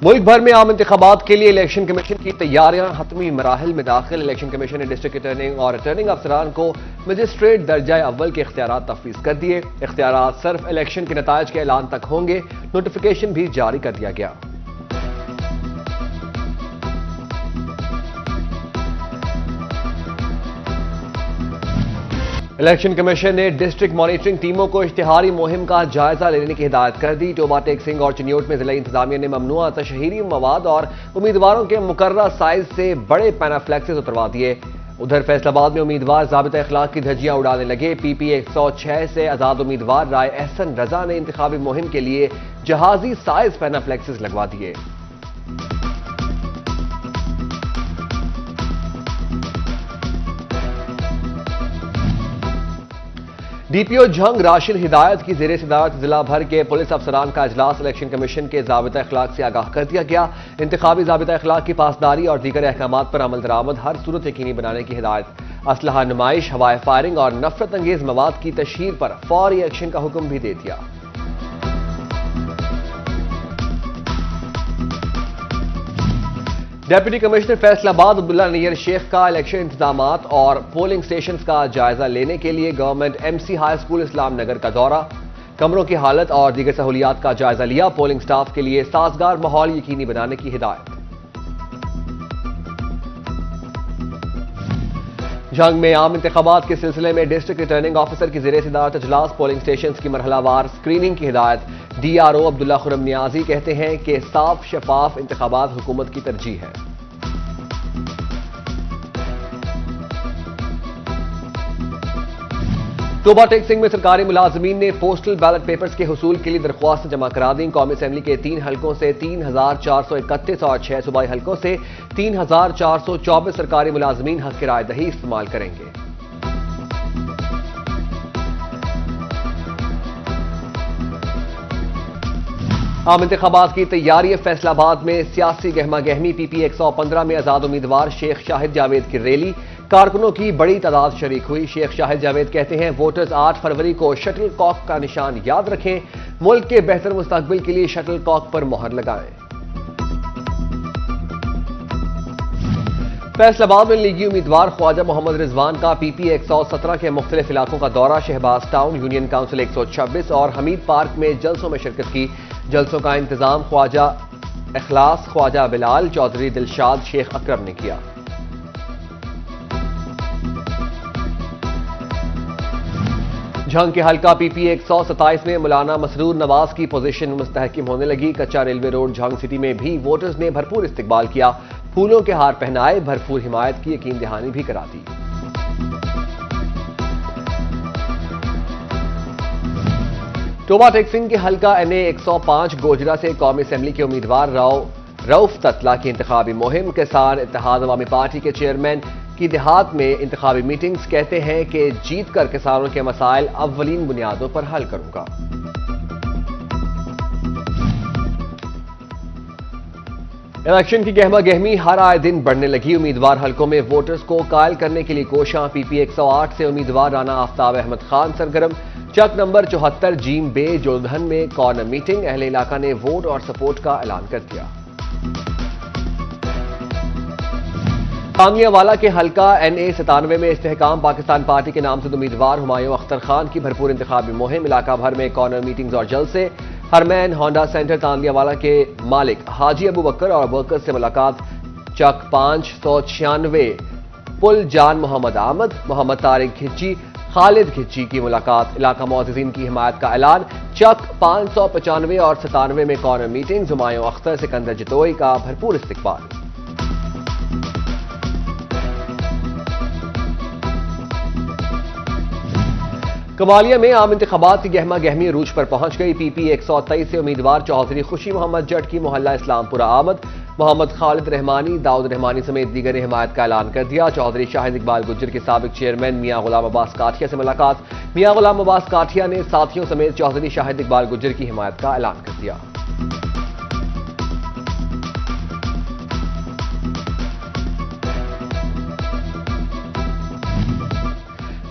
मुल्क भर में आम इंतखाबात के लिए इलेक्शन कमीशन की तैयारियां हतमी मराहिल में दाखिल। इलेक्शन कमीशन ने डिस्ट्रिक्ट रिटर्निंग और रिटर्निंग अफसरान को मजिस्ट्रेट दर्जा अव्वल के इख्तियारात तफवीज कर दिए। इख्तियारात सिर्फ इलेक्शन के नताइज के ऐलान तक होंगे। नोटिफिकेशन भी जारी कर दिया गया। इलेक्शन कमीशन ने डिस्ट्रिक्ट मॉनिटरिंग टीमों को इश्तिहारी मुहिम का जायजा लेने की हिदायत कर दी। टोबा टेक सिंह और चिन्योट में जिला इंतजामिया ने ममनुआ तशहीरी मवाद और उम्मीदवारों के मुकर्रर साइज से बड़े पैनाफ्लेक्सेस उतरवा दिए। उधर फैसलाबाद में उम्मीदवार ज़ाबिता इखलाक की धज्जियां उड़ाने लगे। पीपी 106 से आजाद उम्मीदवार राय एहसन रजा ने इंतखाबी मुहिम के लिए जहाजी साइज पैनाफ्लेक्सेस लगवा दिए। डीपीओ झंग राशिद हिदायत की जेर सदारत जिला भर के पुलिस अफसरान का इजलास इलेक्शन कमीशन के ज़ाबिता इखलाक से आगाह कर दिया गया। इंतखाबी ज़ाबिता इखलाक की पासदारी और दीगर अहकामात पर अमल दरामद हर सूरत यकीनी बनाने की हिदायत। असलहा नुमाइश, हवाई फायरिंग और नफरत अंगेज मवाद की तशहीर पर फौरी एक्शन का हुक्म भी दे दिया। डेप्यूटी कमिश्नर फैसलाबाद अब्दुल्ला नैयर शेख का इलेक्शन इंतजामात और पोलिंग स्टेशंस का जायजा लेने के लिए गवर्नमेंट एमसी हाई स्कूल इस्लाम नगर का दौरा। कमरों की हालत और दीगर सहूलियात का जायजा लिया। पोलिंग स्टाफ के लिए साजगार माहौल यकीनी बनाने की हिदायत। जंग में आम इंतखाबात के सिलसिले में डिस्ट्रिक्ट रिटर्निंग ऑफिसर की जेर सदारत इजलास। पोलिंग स्टेशन की मरहलावार स्क्रीनिंग की हिदायत। डीआरओ अब्दुल्ला खुरम नियाजी कहते हैं कि साफ शफाफ इंतखाबात हुकूमत की तरजीह है। टोबा टेक सिंह में सरकारी मुलाजमीन ने पोस्टल बैलेट पेपर्स के हुसूल के लिए दरख्वास्त जमा करा दी। कौमी असेंबली के 3 हलकों से 3431 और 6 सूबाई हलकों से 3424 सरकारी मुलाजमीन हक की रायदही इस्तेमाल करेंगे। आम इंतखाबात की तैयारी। फैसलाबाद में सियासी गहमा गहमी। पीपी 115 में आजाद उम्मीदवार शेख शाहिद जावेद की रैली। कारकुनों की बड़ी तादाद शरीक हुई। शेख शाहिद जावेद कहते हैं वोटर्स 8 फरवरी को शटल कॉक का निशान याद रखें। मुल्क के बेहतर मुस्तकबिल के लिए शटल कॉक पर मोहर लगाएं। फैसलाबाद में लीगी उम्मीदवार ख्वाजा मोहम्मद रिजवान का पीपी 117 के मुख्तलिफ इलाकों का दौरा। शहबाज टाउन, यूनियन काउंसिल 126 और हमीद पार्क में जलसों में शिरकत की। जलसों का इंतजाम ख्वाजा इखलास, ख्वाजा बिलाल, चौधरी दिलशाद, शेख अकरम ने किया। झंग के हल्का पीपी 127 में मौलाना मसरूर नवाज की पोजीशन मुस्तहकिम होने लगी। कच्चा रेलवे रोड झंग सिटी में भी वोटर्स ने भरपूर इस्तकबाल किया। फूलों के हार पहनाए, भरपूर हिमायत की यकीन दहानी भी करा दी। टोबा टेक सिंह के हल्का एनए 105 गोजरा से कौमी असेंबली के उम्मीदवार रऊफ ततला की इंतखाबी मुहिम। किसान इत्तेहाद अवामी पार्टी के चेयरमैन की देहात में इंतखाबी मीटिंग्स। कहते हैं कि जीत कर किसानों के मसाइल अव्वलीन बुनियादों पर हल करूंगा। इलेक्शन की गहमा गहमी हर आए दिन बढ़ने लगी। उम्मीदवार हलकों में वोटर्स को कायल करने के लिए कोशां। पीपी 108 से उम्मीदवार राना आफ्ताब अहमद खान सरगर्म। चक नंबर 74 जीम बे जोधन में कॉर्नर मीटिंग। अहले इलाका ने वोट और सपोर्ट का ऐलान कर दिया। तांगियावाला के हल्का एनए 97 में इस्तेहकाम पाकिस्तान पार्टी के नाम से उम्मीदवार हुमायूं अख्तर खान की भरपूर इंतखाबी मुहिम। इलाका भर में कॉर्नर मीटिंग्स और जलसे। हरमैन होंडा सेंटर तांगियावाला के मालिक हाजी अबू बकर और वर्कर्स से मुलाकात। चक 596 पुल जान मोहम्मद आमद, मोहम्मद तारिक खिच्ची, खालिद खिच्ची की मुलाकात। इलाका मुअज़्ज़िज़ीन की हिमायत का ऐलान। चक 595 और 97 में कॉर्नर मीटिंग। हुमायूं अख्तर सिकंदर जतोई का भरपूर इस्तकबाल। कमालिया में आम इंतखाबात की गहमा गहमी रूज पर पहुंच गई। पीपी 123 से उम्मीदवार चौधरी खुशी मोहम्मद जट की मोहल्ला इस्लामपुरा आमद। मोहम्मद खालिद रहमानी, दाऊद रहमानी समेत दीगर ने हिमायत का ऐलान कर दिया। चौधरी शाहिद इकबाल गुज्जर के साबिक चेयरमैन मियां गुलाम अब्बास काठिया से मुलाकात। मियां गुलाम अब्बास काठिया ने साथियों समेत चौधरी शाहिद इकबाल गुज्जर की हिमायत का ऐलान कर दिया।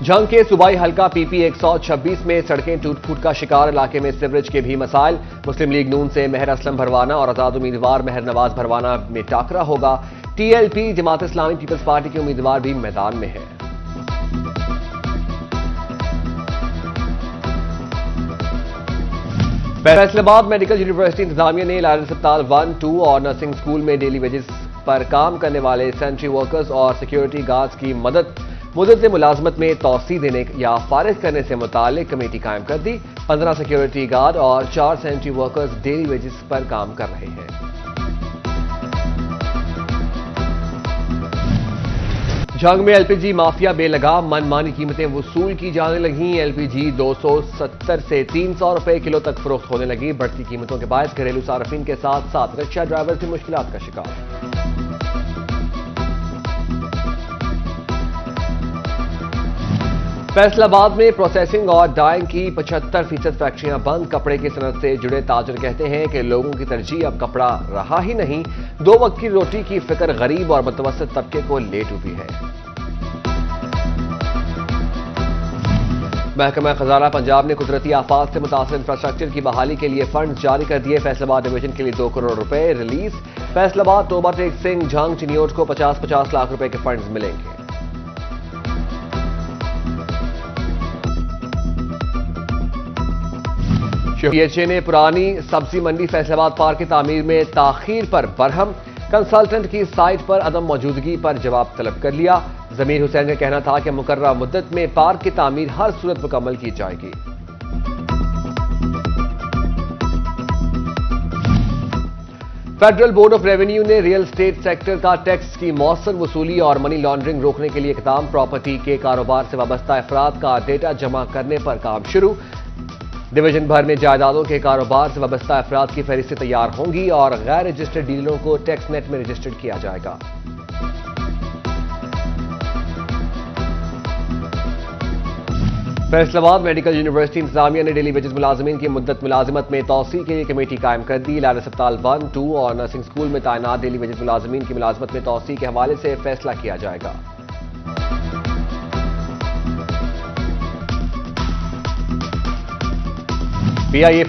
झंग के सूबाई हल्का पीपी 126 में सड़कें टूट फूट का शिकार, इलाके में सीवरेज के भी मसाइल। मुस्लिम लीग नून से मेहर असलम भरवाना और आजाद उम्मीदवार मेहर नवाज भरवाना में टाकरा होगा। TLP Jamaat Islami peoples party के उम्मीदवार भी मैदान में है। फैसलाबाद मेडिकल यूनिवर्सिटी इंतजामिया ने इलाज अस्पताल 1, 2 और नर्सिंग स्कूल में डेली वेजेस पर काम करने वाले सेंट्री वर्कर्स और सिक्योरिटी गार्ड्स की मुद्दत मुलाजमत में तौसी देने या फारिग करने से मुतालिक कमेटी कायम कर दी। 15 सिक्योरिटी गार्ड और 4 सेंट्री वर्कर्स डेली वेजेस पर काम कर रहे हैं। झंग में एलपीजी माफिया बेलगाम, मनमानी कीमतें वसूल की जाने लगी। एलपीजी 270 से 300 रुपए किलो तक फरोख्त होने लगी। बढ़ती कीमतों के बायस घरेलू सार्फिन के साथ साथ रिक्शा ड्राइवर भी मुश्किलात का शिकार। फैसलाबाद में प्रोसेसिंग और डाइंग की 75% फैक्ट्रियां बंद। कपड़े की सनत से जुड़े ताजर कहते हैं कि लोगों की तरजीह अब कपड़ा रहा ही नहीं। 2 वक्त की रोटी की फिक्र गरीब और मुतवस्सित तबके को ले डूबी है। महकमा खजाना पंजाब ने कुदरती आफात से मुतासिर इंफ्रास्ट्रक्चर की बहाली के लिए फंड जारी कर दिए। फैसलाबाद डिवीजन के लिए 2 करोड़ रुपए रिलीज। फैसलाबाद तोबा टेक सिंह झंग चिन्योट को 50-50 लाख रुपए के फंड मिलेंगे। पीएचए ने पुरानी सब्जी मंडी फैसलाबाद पार्क की तामीर में ताखीर पर बरहम। कंसल्टेंट की साइट पर अदम मौजूदगी पर जवाब तलब कर लिया। जमीर हुसैन का कहना था कि मुकर्ररा मुद्दत में पार्क की तामीर हर सूरत मुकम्मल की जाएगी। फेडरल बोर्ड ऑफ रेवेन्यू ने रियल स्टेट सेक्टर का टैक्स की मौसर वसूली और मनी लॉन्ड्रिंग रोकने के लिए इकदाम। प्रॉपर्टी के कारोबार से वाबस्ता अफराद का डेटा जमा करने पर काम शुरू। डिवीजन भर में जायदादों के कारोबार से वाबस्ता अफराद की फहरिस्तें तैयार होंगी और गैर रजिस्टर्ड डीलरों को टैक्स नेट में रजिस्टर्ड किया जाएगा। फैसलाबाद मेडिकल यूनिवर्सिटी इंतजामिया ने डेली वेजेस मुलाजमीन की मुद्दत मुलाजिमत में तौसी के लिए कमेटी कायम कर दी। इलाज अस्पताल 1, 2 और नर्सिंग स्कूल में तैनात डेली वेजेस मुलाजमीन की मुलाजमत में तौसी के हवाले से फैसला किया जाएगा। PIA